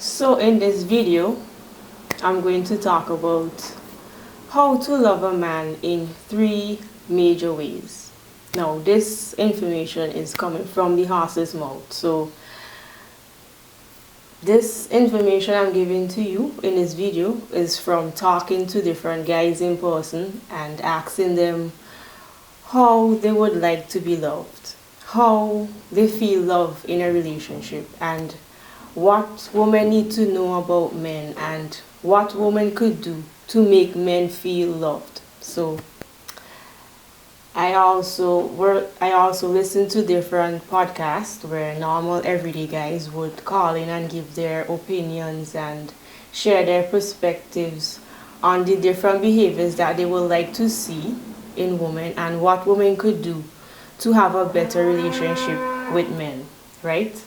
So in this video, I'm going to talk about how to love a man in 3 major ways. Now, this information is coming from the horse's mouth. So this information I'm giving to you in this video is from talking to different guys in person and asking them how they would like to be loved, how they feel love in a relationship, and what women need to know about men and what women could do to make men feel loved. So I also listen to different podcasts where normal everyday guys would call in and give their opinions and share their perspectives on the different behaviors that they would like to see in women and what women could do to have a better relationship with men, right?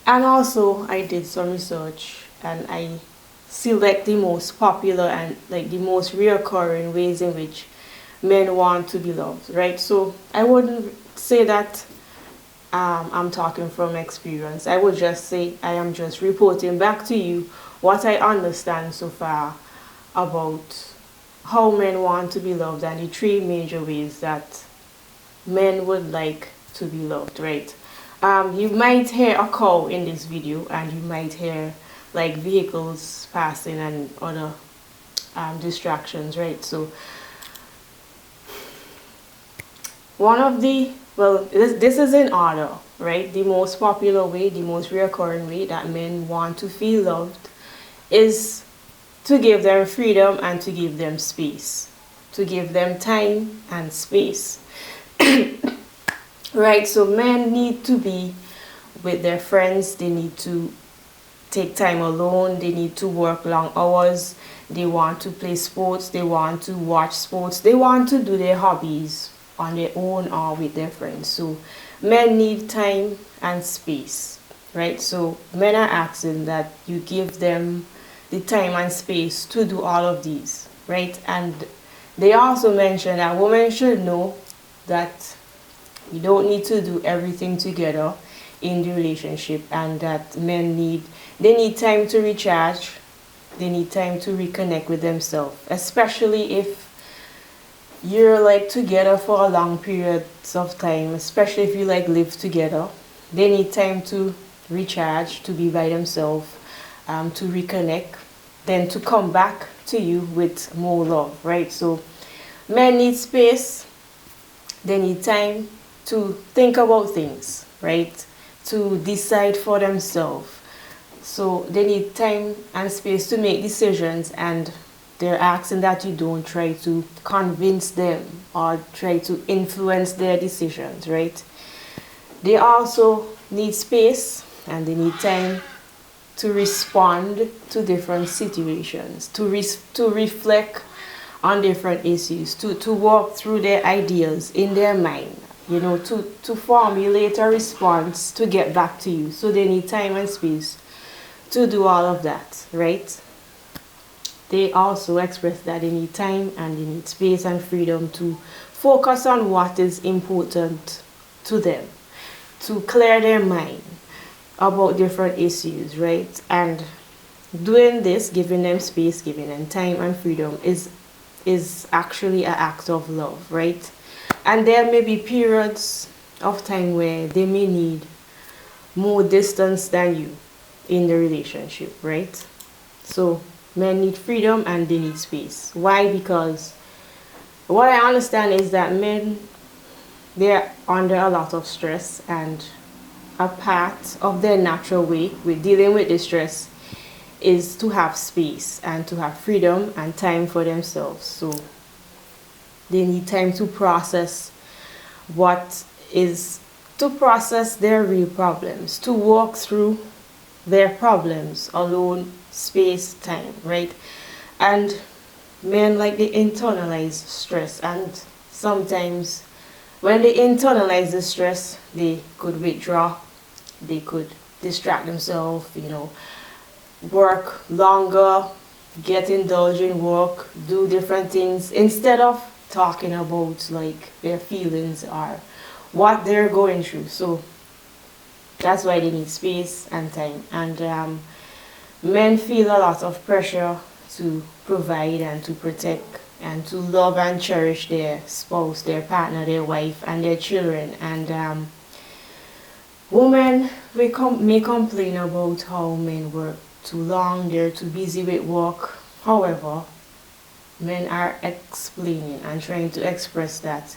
And also I did some research and I select the most popular and like the most reoccurring ways in which men want to be loved, right? So I wouldn't say that I'm talking from experience. I would just say I am just reporting back to you what I understand so far about how men want to be loved and the 3 major ways that men would like to be loved, right? You might hear a cow in this video and you might hear like vehicles passing and other distractions, right? So this is in order, right? The most popular way, the most recurring way that men want to feel loved is to give them freedom and to give them space, to give them time and space. Right, so men need to be with their friends, they need to take time alone, they need to work long hours, they want to play sports, they want to watch sports, they want to do their hobbies on their own or with their friends. So men need time and space, right? So men are asking that you give them the time and space to do all of these, right? And they also mention that women should know that you don't need to do everything together in the relationship and that they need time to recharge, they need time to reconnect with themselves, especially if you're like together for a long periods of time, especially if you like live together. They need time to recharge, to be by themselves, to reconnect, then to come back to you with more love, right? So men need space, they need time to think about things, right? To decide for themselves. So they need time and space to make decisions, and they're asking that you don't try to convince them or try to influence their decisions, right? They also need space and they need time to respond to different situations, to reflect on different issues, to walk through their ideas in their mind, to formulate a response to get back to you. So they need time and space to do all of that, right? They also express that they need time and they need space and freedom to focus on what is important to them, to clear their mind about different issues, right? And doing this, giving them space, giving them time and freedom is actually an act of love, right? And there may be periods of time where they may need more distance than you in the relationship, right? So men need freedom and they need space. Why? Because what I understand is that men, they're under a lot of stress, and a part of their natural way with dealing with the stress is to have space and to have freedom and time for themselves. So they need time to process to process their real problems, to walk through their problems alone, space, time, right? And men, like, they internalize stress, and sometimes when they internalize the stress, they could withdraw, they could distract themselves, work longer, get indulged in work, do different things instead of talking about like their feelings or what they're going through. So That's why they need space and time. And men feel a lot of pressure to provide and to protect and to love and cherish their spouse, their partner, their wife, and their children. And women may complain about how men work too long, they're too busy with work. However, men are explaining and trying to express that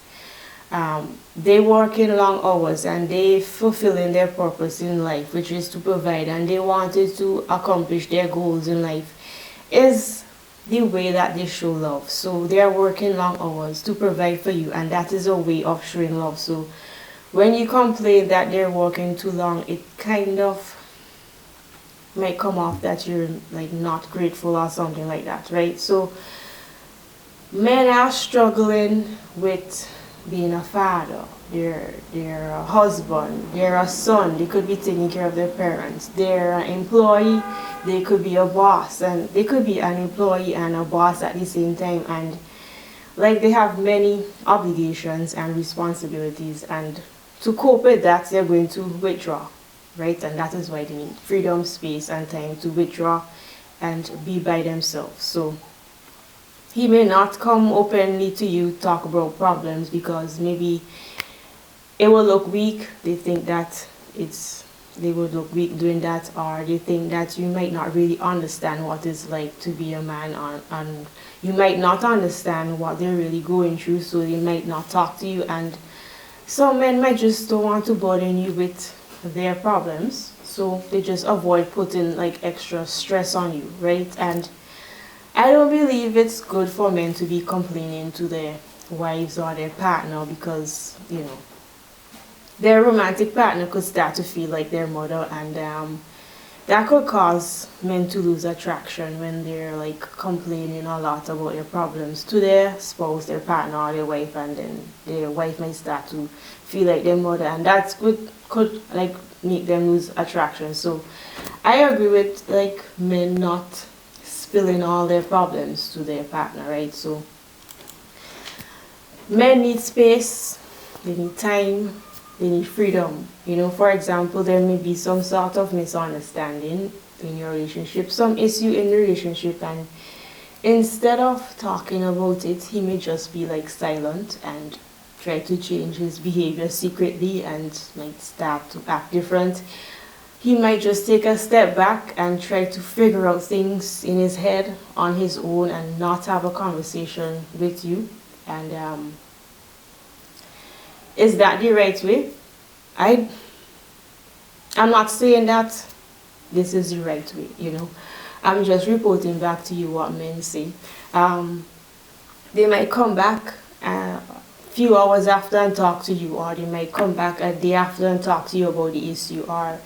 they work in long hours and they fulfilling their purpose in life, which is to provide, and they wanted to accomplish their goals in life, is the way that they show love. So they are working long hours to provide for you, and that is a way of showing love. So when you complain that they're working too long, it kind of might come off that you're like not grateful or something like that, right? So men are struggling with being a father, they're a husband, they're a son, they could be taking care of their parents, they're an employee, they could be a boss, and they could be an employee and a boss at the same time, and like they have many obligations and responsibilities, and to cope with that they're going to withdraw, right? And that is why they need freedom, space, and time to withdraw and be by themselves. So he may not come openly to you, talk about problems, because maybe it will look weak. They think that they would look weak doing that, or they think that you might not really understand what it's like to be a man, and you might not understand what they're really going through, so they might not talk to you. And some men might just don't want to burden you with their problems, so they just avoid putting like extra stress on you, right? And I don't believe it's good for men to be complaining to their wives or their partner, because, you know, their romantic partner could start to feel like their mother, and that could cause men to lose attraction when they're like complaining a lot about their problems to their spouse, their partner, or their wife, and then their wife might start to feel like their mother, and that could like make them lose attraction. So I agree with like men not spilling all their problems to their partner, right? So men need space, they need time, they need freedom. You know, for example, there may be some sort of misunderstanding in your relationship, some issue in the relationship, and instead of talking about it, he may just be like silent and try to change his behavior secretly and like start to act different. He might just take a step back and try to figure out things in his head on his own and not have a conversation with you. And is that the right way? I'm not saying that this is the right way, you know. I'm just reporting back to you what men say. They might come back a few hours after and talk to you, or they might come back a day after and talk to you about the issue, or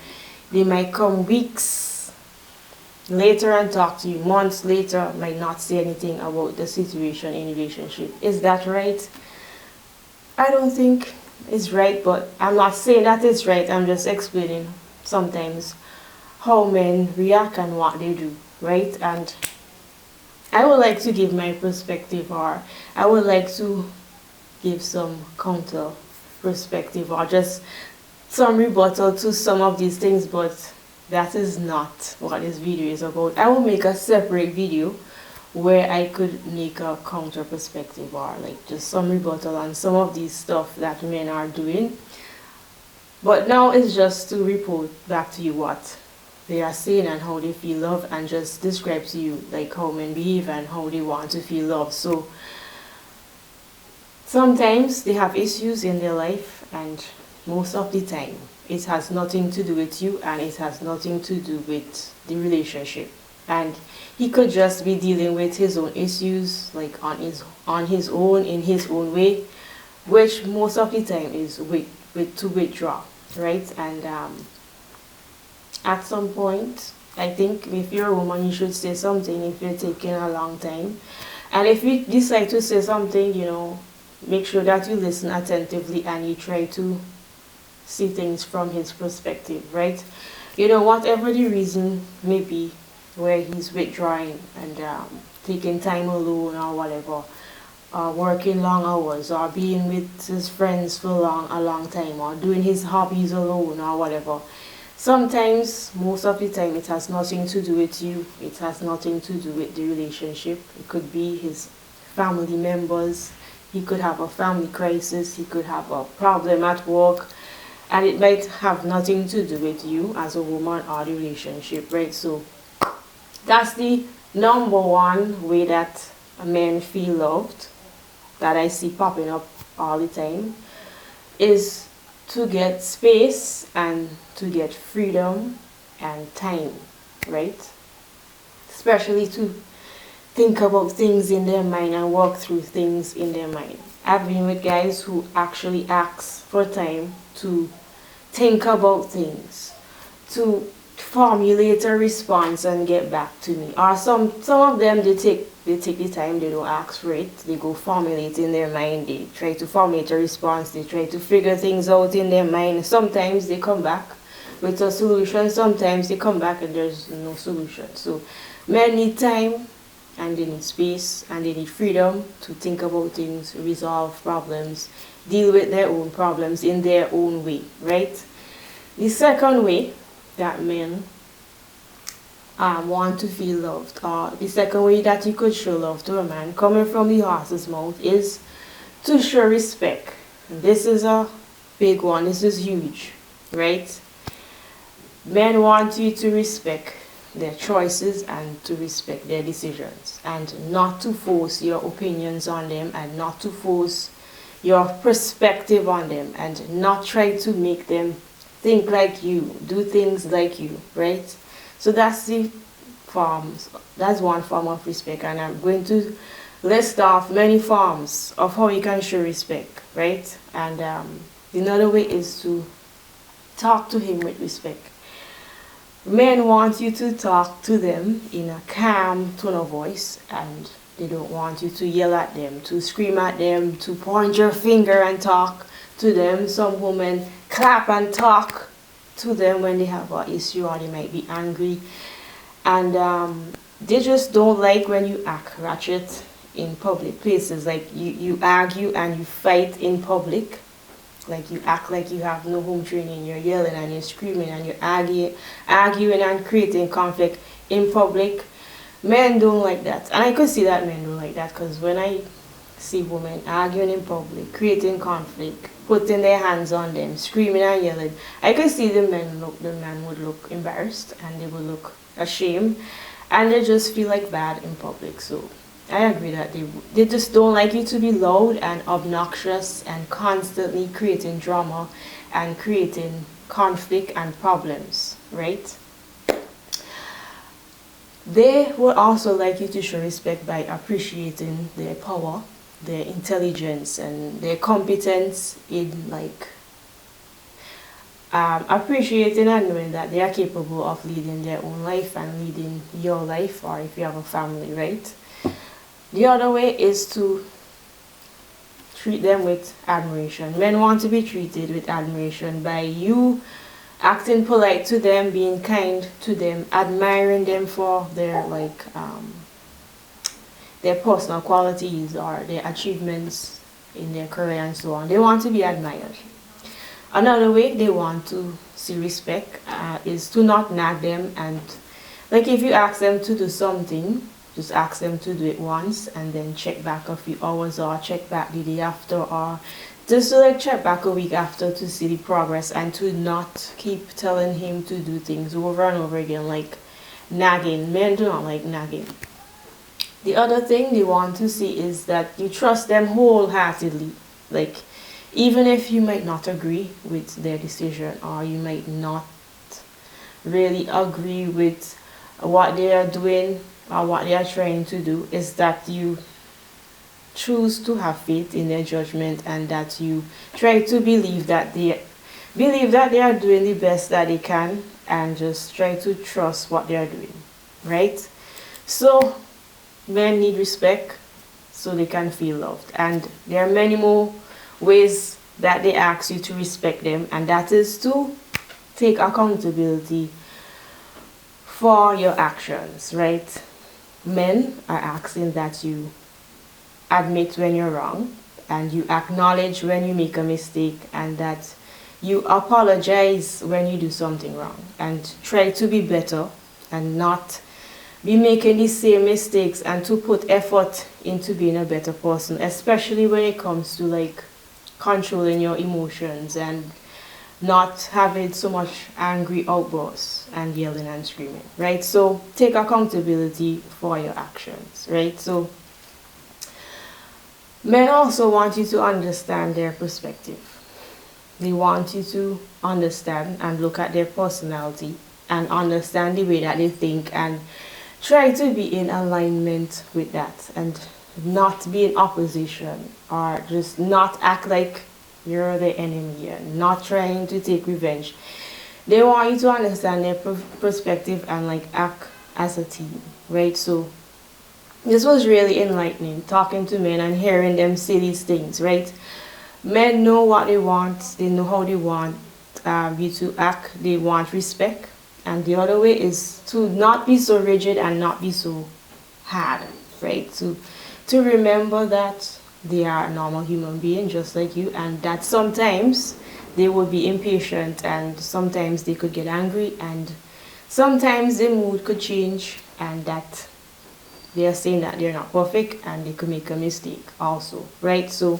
they might come weeks later and talk to you, months later, might not say anything about the situation in the relationship. Is that right? I don't think it's right, but I'm not saying that it's right. I'm just explaining sometimes how men react and what they do, right? And I would like to give my perspective, or I would like to give some counter perspective, or just some rebuttal to some of these things, but that is not what this video is about. I will make a separate video where I could make a counter perspective, or like just some rebuttal on some of these stuff that men are doing. But now it's just to report back to you what they are saying and how they feel loved, and just describe to you like how men behave and how they want to feel loved. So sometimes they have issues in their life, and most of the time it has nothing to do with you, and it has nothing to do with the relationship. And he could just be dealing with his own issues, like on his own, in his own way, which most of the time is to withdraw, right? And at some point, I think if you're a woman, you should say something if you're taking a long time. And if you decide to say something, you know, make sure that you listen attentively and you try to see things from his perspective, right? You know, whatever the reason may be where he's withdrawing and taking time alone or whatever, working long hours, or being with his friends for a long time, or doing his hobbies alone or whatever, Sometimes, most of the time, it has nothing to do with you. It has nothing to do with the relationship. It could be his family members. He could have a family crisis. He could have a problem at work. And it might have nothing to do with you as a woman or the relationship, right? So that's the number one way that men feel loved that I see popping up all the time is to get space and to get freedom and time, right? Especially to think about things in their mind and work through things in their mind. I've been with guys who actually ask for time to think about things, to formulate a response and get back to me. Or some of them they take the time, they don't ask for it, they go formulate in their mind, they try to formulate a response, they try to figure things out in their mind. Sometimes they come back with a solution, sometimes they come back and there's no solution. So men need time and they need space and they need freedom to think about things, resolve problems, deal with their own problems in their own way, right? The second way that men want to feel loved, or the second way that you could show love to a man coming from the horse's mouth, is to show respect. And this is a big one, this is huge, right? Men want you to respect their choices and to respect their decisions and not to force your opinions on them and not to force your perspective on them and not try to make them think like you, do things like you, right? So that's the forms, that's one form of respect, and I'm going to list off many forms of how you can show respect, right? And another way is to talk to him with respect. Men want you to talk to them in a calm tone of voice, and they don't want you to yell at them, to scream at them, to point your finger and talk to them. Some women clap and talk to them when they have an issue or they might be angry. And they just don't like when you act ratchet in public places. Like you argue and you fight in public. Like you act like you have no home training, you're yelling and you're screaming and you're arguing and creating conflict in public. Men don't like that. And I could see that men don't like that, because when I see women arguing in public, creating conflict, putting their hands on them, screaming and yelling, I could see the man would look embarrassed and they would look ashamed and they just feel like bad in public. So I agree that they just don't like you to be loud and obnoxious and constantly creating drama and creating conflict and problems, right? They would also like you to show respect by appreciating their power, their intelligence, and their competence in appreciating and knowing that they are capable of leading their own life and leading your life, or if you have a family, right? The other way is to treat them with admiration. Men want to be treated with admiration by you acting polite to them, being kind to them, admiring them for their personal qualities or their achievements in their career and so on. They want to be admired. Another way they want to see respect is to not nag them, and like if you ask them to do something, just ask them to do it once and then check back a few hours or check back the day after, or just to check back a week after to see the progress, and to not keep telling him to do things over and over again, like nagging. Men do not like nagging. The other thing they want to see is that you trust them wholeheartedly. Like, even if you might not agree with their decision or you might not really agree with what they are doing or what they are trying to do, is that you choose to have faith in their judgment and that you try to believe that they are doing the best that they can, and just try to trust what they are doing, right? So men need respect so they can feel loved, and there are many more ways that they ask you to respect them, and that is to take accountability for your actions, right? Men are asking that you admit when you're wrong and you acknowledge when you make a mistake, and that You apologize when you do something wrong and try to be better and not be making the same mistakes, and to put effort into being a better person, especially when it comes to like controlling your emotions and not having so much angry outbursts and yelling and screaming, right? So take accountability for your actions, right? So men also want you to understand their perspective. They want you to understand and look at their personality and understand the way that they think and try to be in alignment with that and not be in opposition, or just not act like you're the enemy and not trying to take revenge. They want you to understand their perspective and like act as a team, right? So this was really enlightening, talking to men and hearing them say these things, right? Men know what they want, they know how they want you to act, they want respect. And the other way is to not be so rigid and not be so hard, right? To remember that they are a normal human being just like you, and that sometimes they will be impatient and sometimes they could get angry and sometimes their mood could change, and that they are saying that they're not perfect and they could make a mistake also, right? So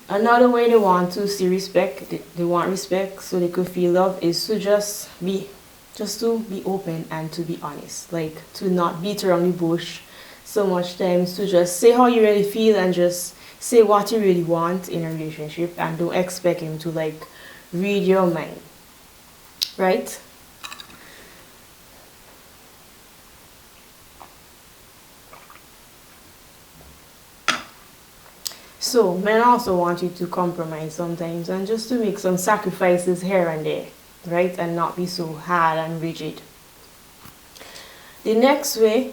another way they want to see respect, they want respect so they could feel love, is to just to be open and to be honest, like to not beat around the bush so much times, to just say how you really feel and just say what you really want in a relationship, and don't expect him to like read your mind, right? So men also want you to compromise sometimes and just to make some sacrifices here and there, right? And not be so hard and rigid. The next way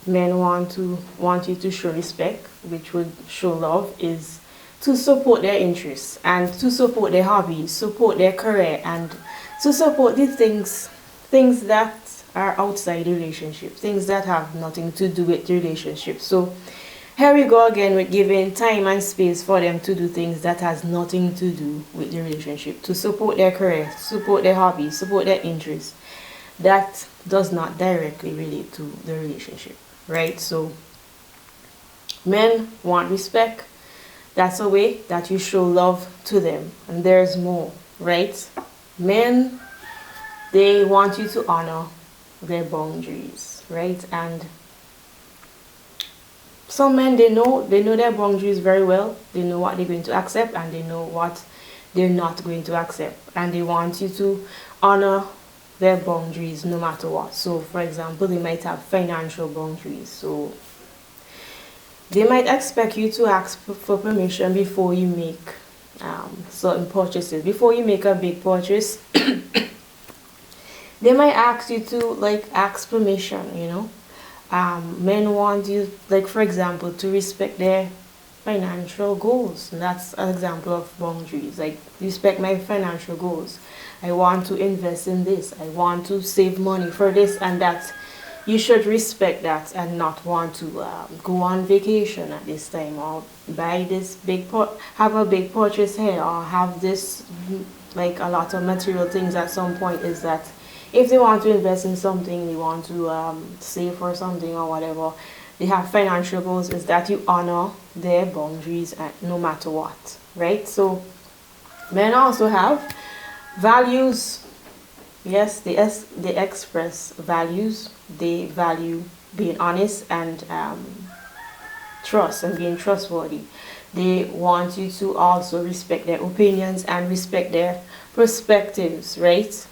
men want you to show respect, which would show love, is to support their interests and to support their hobbies, support their career, and to support the things that are outside the relationship, things that have nothing to do with the relationship. So here we go again with giving time and space for them to do things that has nothing to do with the relationship, to support their career, support their hobbies, support their interests. That does not directly relate to the relationship, right? So men want respect. That's a way that you show love to them. And there's more, right? Men, they want you to honor their boundaries, right? And some men, they know their boundaries very well. They know what they're going to accept and they know what they're not going to accept. And they want you to honor their boundaries no matter what. So for example, they might have financial boundaries. So they might expect you to ask for permission before you make certain purchases. Before you make a big purchase, they might ask you to like ask permission, you know. Men want you, like for example, to respect their financial goals. And that's an example of boundaries. Like, respect my financial goals. I want to invest in this. I want to save money for this and that. You should respect that and not want to go on vacation at this time, or buy this have a big purchase here, or have this like a lot of material things at some point. Is that if they want to invest in something, they want to save for something or whatever, they have financial goals, is that you honor their boundaries no matter what, right? So men also have values. Yes, they express values. They value being honest and trust and being trustworthy. They want you to also respect their opinions and respect their perspectives, right?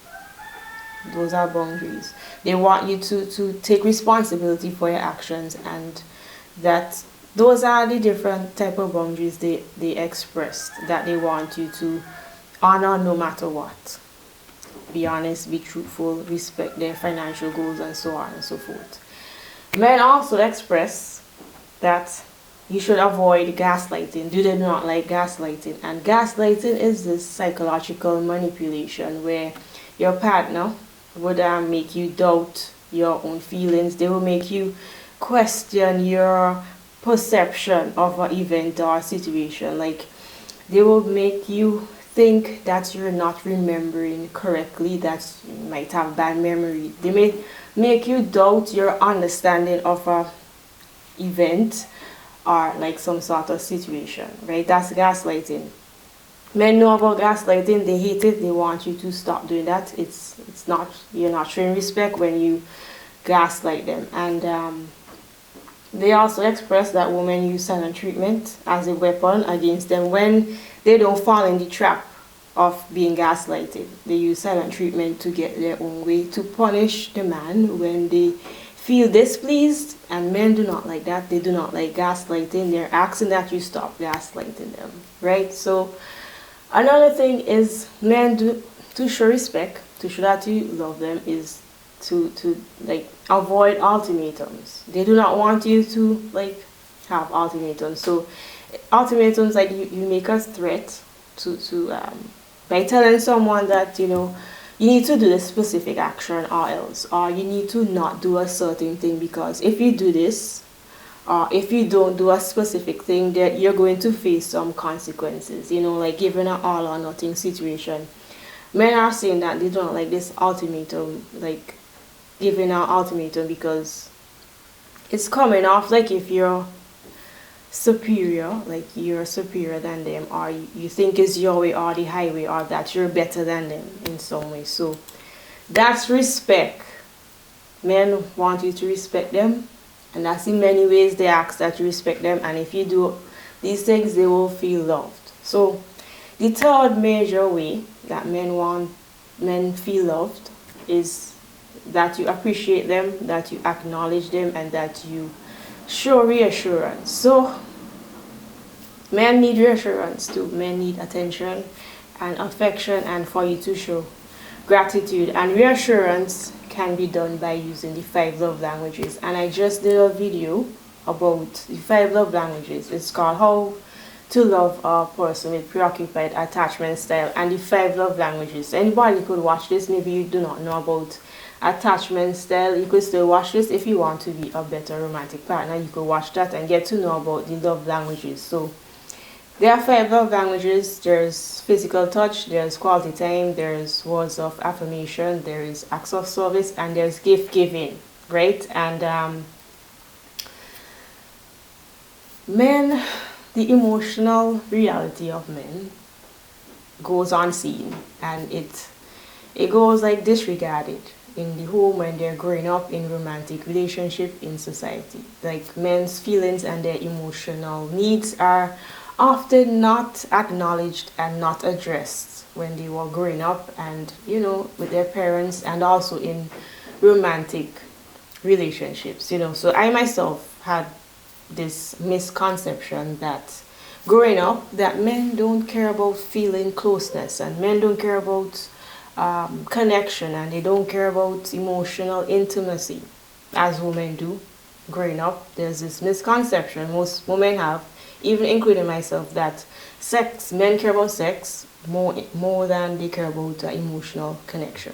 Those are boundaries. They want you to take responsibility for your actions, and that those are the different type of boundaries they expressed, that they want you to honor no matter what. Be honest, be truthful, respect their financial goals, and so on and so forth. Men also express that you should avoid gaslighting. Do they not like gaslighting? And gaslighting is this psychological manipulation where your partner would make you doubt your own feelings. They will make you question your perception of an event or a situation. Like, they will make you think that you're not remembering correctly, that you might have bad memory. They may make you doubt your understanding of a event or like some sort of situation, right? That's gaslighting. Men know about gaslighting, they hate it, they want you to stop doing that. It's not, you're not showing respect when you gaslight them. And they also express that women use silent treatment as a weapon against them when they don't fall in the trap of being gaslighted. They use silent treatment to get their own way, to punish the man when they feel displeased. And men do not like that. They do not like gaslighting. They're asking that you stop gaslighting them, right? So another thing is, men do, to show respect, to show that you love them, is to like avoid ultimatums. They do not want you to like have ultimatums. So ultimatums, like you make a threat to by telling someone that, you know, you need to do this specific action or else, or you need to not do a certain thing, because if you do this, or if you don't do a specific thing, that you're going to face some consequences, you know, like giving an all or nothing situation. Men are saying that they don't like this ultimatum, like giving an ultimatum, because it's coming off like if you're superior, like you're superior than them, or you think it's your way or the highway, or that you're better than them in some way. So that's respect. Men want you to respect them, and that's in many ways they ask that you respect them, and if you do these things, they will feel loved. So the third major way that men feel loved is that you appreciate them, that you acknowledge them, and that you show reassurance. So men need reassurance too. Men need attention and affection, and for you to show gratitude. And reassurance can be done by using the 5 love languages. And I just did a video about the 5 love languages. It's called How to Love a Person with Preoccupied Attachment Style, and the 5 love languages. Anybody could watch this. Maybe you do not know about attachment style. You could still watch this if you want to be a better romantic partner. You could watch that and get to know about the love languages. So there are 5 love languages. There's physical touch, there's quality time, there's words of affirmation, there is acts of service, and there's gift giving, right? And men, the emotional reality of men goes unseen, and it goes like disregarded in the home when they're growing up, in romantic relationship, in society. Like men's feelings and their emotional needs are often not acknowledged and not addressed when they were growing up, and you know, with their parents, and also in romantic relationships, you know. So I myself had this misconception that growing up, that men don't care about feeling closeness, and men don't care about connection, and they don't care about emotional intimacy as women do. Growing up, there's this misconception most women have, even including myself, that men care about sex more than they care about emotional connection.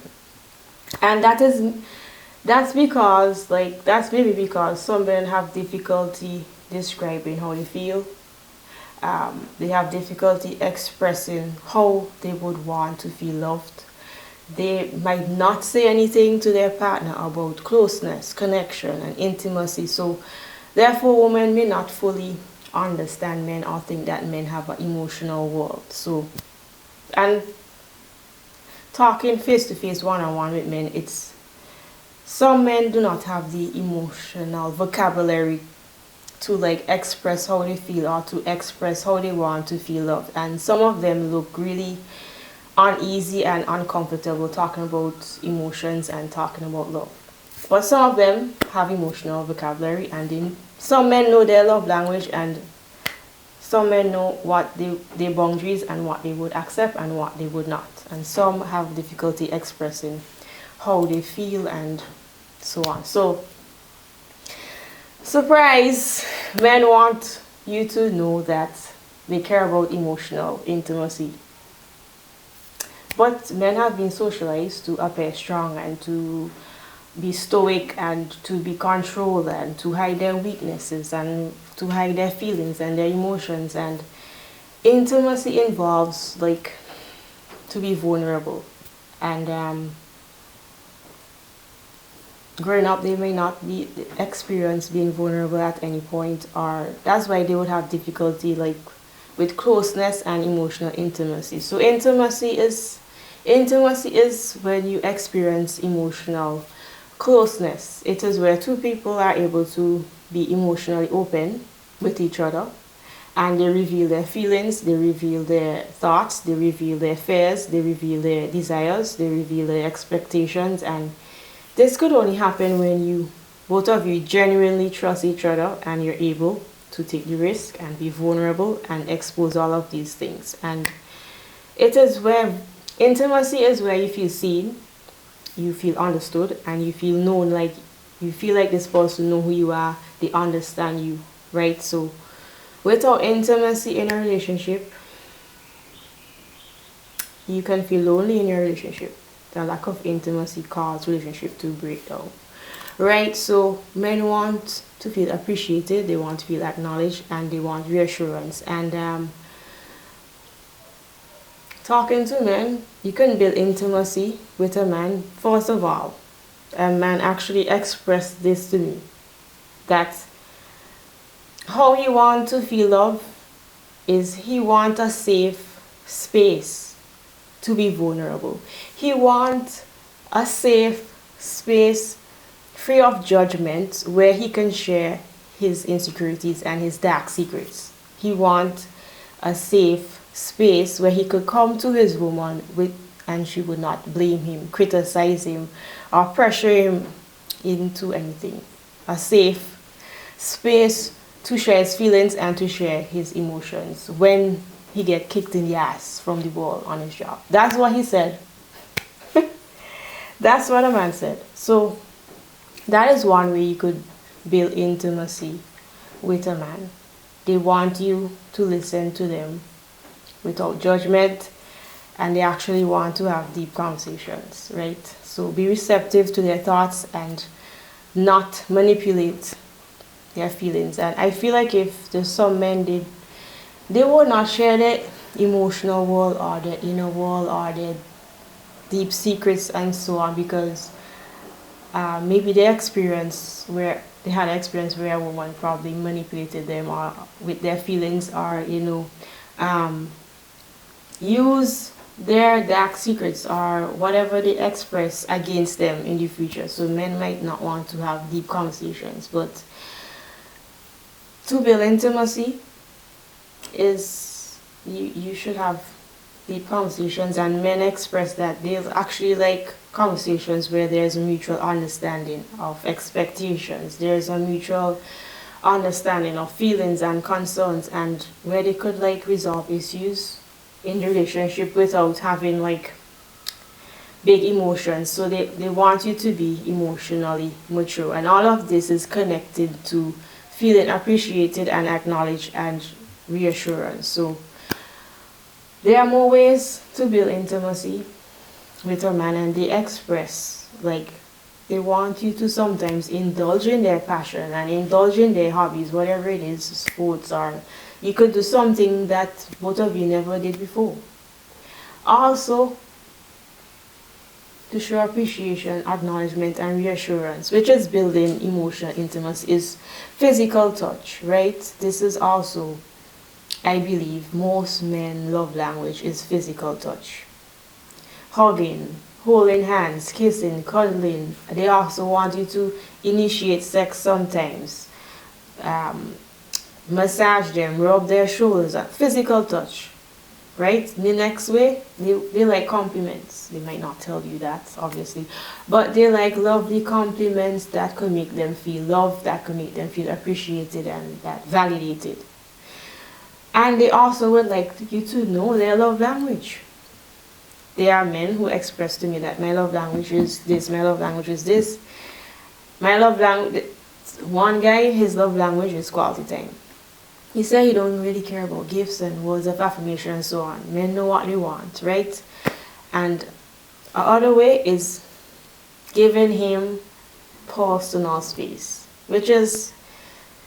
And that's because, like, that's maybe because some men have difficulty describing how they feel. They have difficulty expressing how they would want to feel loved. They might not say anything to their partner about closeness, connection, and intimacy. So therefore, women may not fully understand men or think that men have an emotional world. So, and talking face to face, one on one with men, it's, some men do not have the emotional vocabulary to like express how they feel, or to express how they want to feel loved. And some of them look really uneasy and uncomfortable talking about emotions and talking about love. But some of them have emotional vocabulary, and some men know their love language, and some men know what their boundaries and what they would accept and what they would not. And some have difficulty expressing how they feel and so on. So, surprise, men want you to know that they care about emotional intimacy. But men have been socialized to appear strong and to be stoic and to be controlled and to hide their weaknesses and to hide their feelings and their emotions. And intimacy involves like to be vulnerable. And growing up, they may not be experience being vulnerable at any point, or that's why they would have difficulty like with closeness and emotional intimacy. So intimacy is when you experience emotional closeness. It is where two people are able to be emotionally open with each other, and they reveal their feelings, they reveal their thoughts, they reveal their fears, they reveal their desires, they reveal their expectations. And this could only happen when you both of you genuinely trust each other and you're able to take the risk and be vulnerable and expose all of these things. And it is where intimacy is where you feel seen, you feel understood, and you feel known, like you feel like this person know who you are, they understand you, right? So without intimacy in a relationship, you can feel lonely in your relationship. The lack of intimacy causes relationship to break down, right? So men want to feel appreciated, they want to feel acknowledged, and they want reassurance. And talking to men, you can build intimacy with a man. First of all, a man actually expressed this to me, that how he want to feel love is he want a safe space to be vulnerable. He want a safe space free of judgment where he can share his insecurities and his dark secrets. He want a safe space where he could come to his woman with, and she would not blame him, criticize him, or pressure him into anything. A safe space to share his feelings and to share his emotions when he get kicked in the ass from the wall on his job. That's what he said. That's what a man said. So that is one way you could build intimacy with a man. They want you to listen to them without judgment, and they actually want to have deep conversations, right? So be receptive to their thoughts and not manipulate their feelings. And I feel like if there's some men, they will not share their emotional world or their inner world or their deep secrets and so on, because maybe they had an experience where a woman probably manipulated them or with their feelings, or use their dark secrets or whatever they express against them in the future. So men might not want to have deep conversations, but to build intimacy is you should have deep conversations, and men express that they actually like conversations where there's a mutual understanding of expectations, there's a mutual understanding of feelings and concerns, and where they could like resolve issues in the relationship without having like big emotions. So they want you to be emotionally mature, and all of this is connected to feeling appreciated and acknowledged and reassurance. So there are more ways to build intimacy with a man, and they express like they want you to sometimes indulge in their passion and indulge in their hobbies, whatever it is, sports, or you could do something that both of you never did before. Also, to show appreciation, acknowledgement, and reassurance, which is building emotional intimacy, is physical touch, right? This is also, I believe, most men love language is physical touch. Hugging, holding hands, kissing, cuddling. They also want you to initiate sex sometimes. Massage them, rub their shoulders, physical touch, right? The next way, they like compliments. They might not tell you that, obviously, but they like lovely compliments that could make them feel loved, that could make them feel appreciated and that validated. And they also would like you to know their love language. There are men who express to me that my love language is this, my love language is this. My love language, one guy, his love language is quality time. He said he don't really care about gifts and words of affirmation and so on. Men know what they want, right? And another way is giving him personal space, which is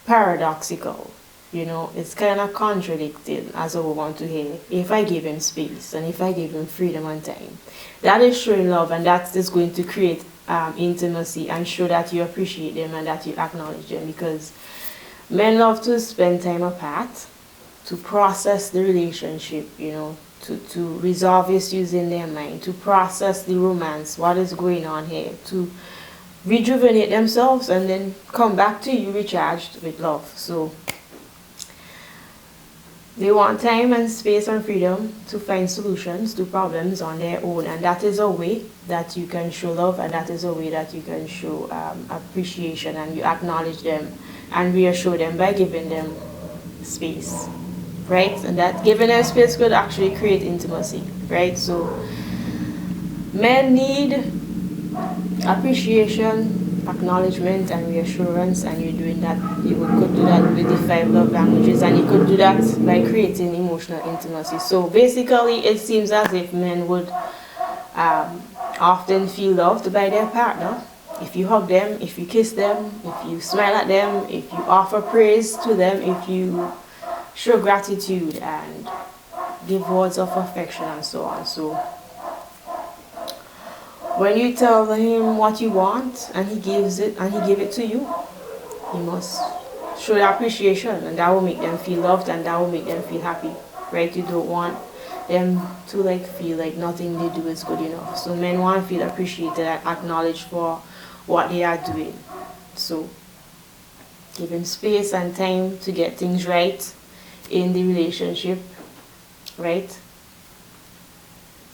paradoxical. It's kind of contradicting as I want to hear. If I give him space and if I give him freedom and time, that is showing love, and that is going to create intimacy and show that you appreciate them and that you acknowledge them, because men love to spend time apart to process the relationship, to resolve issues in their mind, to process the romance, what is going on here, to rejuvenate themselves and then come back to you recharged with love. So they want time and space and freedom to find solutions to problems on their own, and that is a way that you can show love, and that is a way that you can show appreciation, and you acknowledge them and reassure them by giving them space, right? And that giving them space could actually create intimacy, right? So men need appreciation, acknowledgement, and reassurance, and you're doing that. You could do that with the 5 love languages, and you could do that by creating emotional intimacy. So basically, it seems as if men would often feel loved by their partner if you hug them, if you kiss them, if you smile at them, if you offer praise to them, if you show gratitude and give words of affection and so on. So when you tell him what you want and he gives it and he give it to you, you must show the appreciation, and that will make them feel loved and that will make them feel happy, right? You don't want them to feel like nothing they do is good enough. So men want to feel appreciated and acknowledged for what they are doing. So give him space and time to get things right in the relationship, right?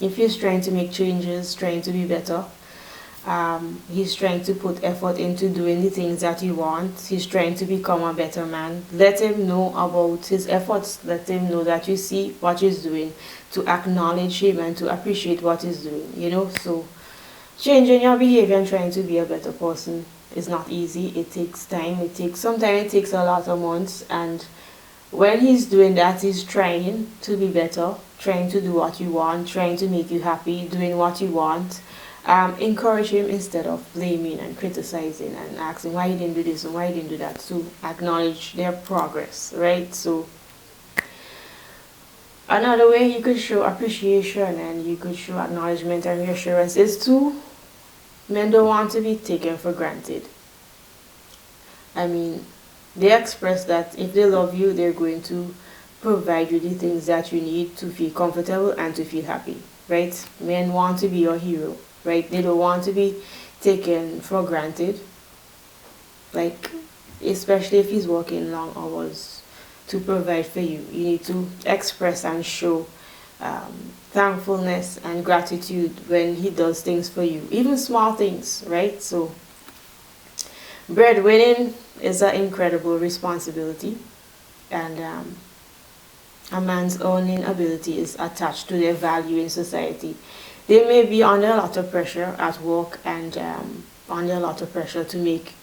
If he's trying to make changes, trying to be better, he's trying to put effort into doing the things that he wants, he's trying to become a better man, let him know about his efforts. Let him know that you see what he's doing, to acknowledge him and to appreciate what he's doing, So changing your behavior and trying to be a better person is not easy. It takes time. Sometimes it takes a lot of months, and when he's doing that, he's trying to be better, trying to do what you want, trying to make you happy, doing what you want. Encourage him instead of blaming and criticizing and asking why you didn't do this and why you didn't do that, to acknowledge their progress, right? So another way you could show appreciation and you could show acknowledgement and reassurance is to, men don't want to be taken for granted. I mean, they express that if they love you, they're going to provide you the things that you need to feel comfortable and to feel happy, right? Men want to be your hero, right? They don't want to be taken for granted, especially if he's working long hours to provide for you. You need to express and show thankfulness and gratitude when he does things for you, even small things, right? So breadwinning is an incredible responsibility, and a man's earning ability is attached to their value in society. They may be under a lot of pressure at work and under a lot of pressure to make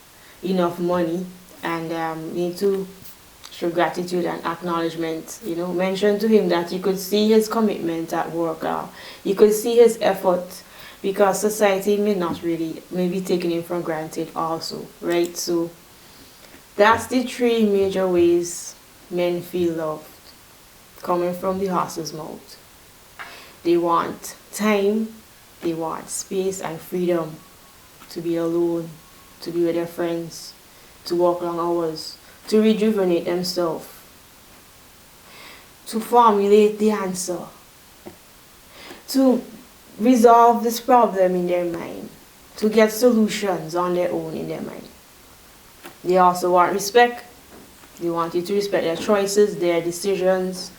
enough money, and need to show gratitude and acknowledgement. Mention to him that you could see his commitment at work, you could see his effort, because society may be taking him for granted also, right? So that's the 3 major ways men feel loved, coming from the horse's mouth. They want time, they want space and freedom to be alone, to be with their friends, to work long hours, to rejuvenate themselves, to formulate the answer, to resolve this problem in their mind, to get solutions on their own in their mind. They also want respect. They want you to respect their choices, their decisions.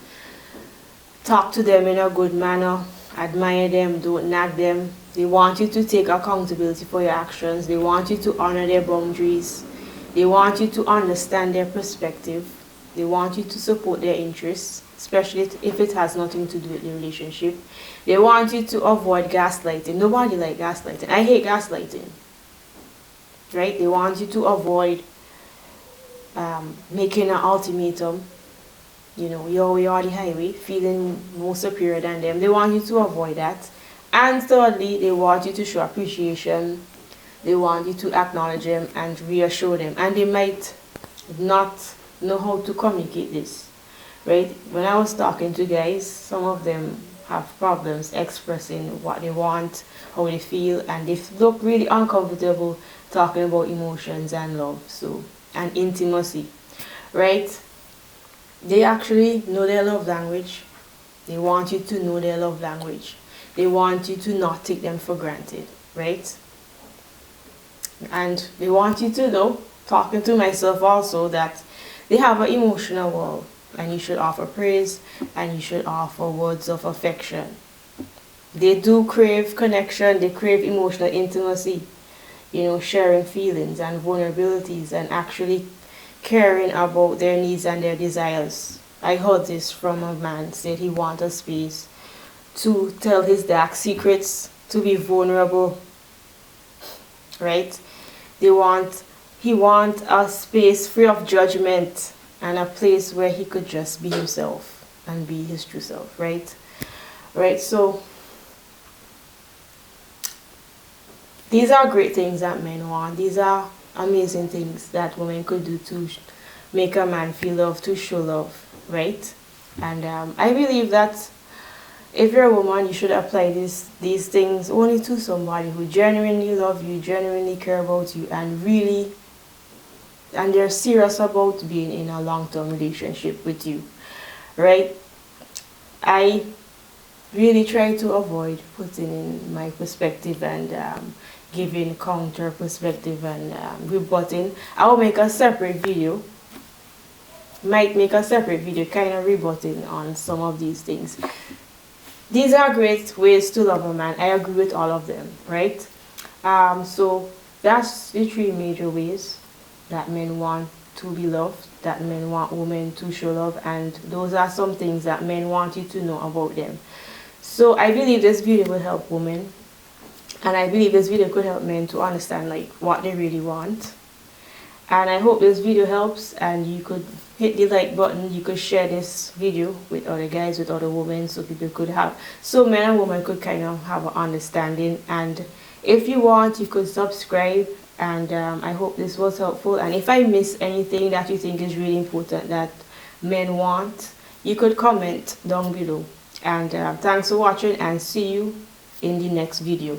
Talk to them in a good manner. Admire them, don't nag them. They want you to take accountability for your actions. They want you to honor their boundaries. They want you to understand their perspective. They want you to support their interests, especially if it has nothing to do with the relationship. They want you to avoid gaslighting. Nobody likes gaslighting. I hate gaslighting. Right? They want you to avoid making an ultimatum. You're on the highway, feeling more superior than them. They want you to avoid that. And thirdly, they want you to show appreciation. They want you to acknowledge them and reassure them. And they might not know how to communicate this, right? When I was talking to guys, some of them have problems expressing what they want, how they feel, and they look really uncomfortable talking about emotions and love, so, and intimacy, right? They actually know their love language. They want you to know their love language. They want you to not take them for granted, right? And they want you to know, talking to myself also, that they have an emotional wall, and you should offer praise and you should offer words of affection. They do crave connection, they crave emotional intimacy, you know, sharing feelings and vulnerabilities and actually caring about their needs and their desires. I heard this from a man, said he wants a space to tell his dark secrets, to be vulnerable, right? He want a space free of judgment and a place where he could just be himself and be his true self, right? Right, so these are great things that men want. These are amazing things that women could do to make a man feel love, to show love, right? And I believe that if you're a woman, you should apply these things only to somebody who genuinely love you, genuinely care about you, and really, and they're serious about being in a long-term relationship with you, right? I really try to avoid putting in my perspective and giving counter perspective and rebutting. I will make a separate video, might make a separate video kind of rebutting on some of these things. These are great ways to love a man. I agree with all of them, right? So that's the three major ways that men want to be loved, that men want women to show love, and those are some things that men want you to know about them. So I believe this video will help women, and I believe this video could help men to understand like what they really want. And I hope this video helps, and you could hit the like button. You could share this video with other guys, with other women, so people could have, so men and women could kind of have an understanding. And if you want, you could subscribe. And I hope this was helpful. And if I miss anything that you think is really important that men want, you could comment down below. And thanks for watching, and see you in the next video.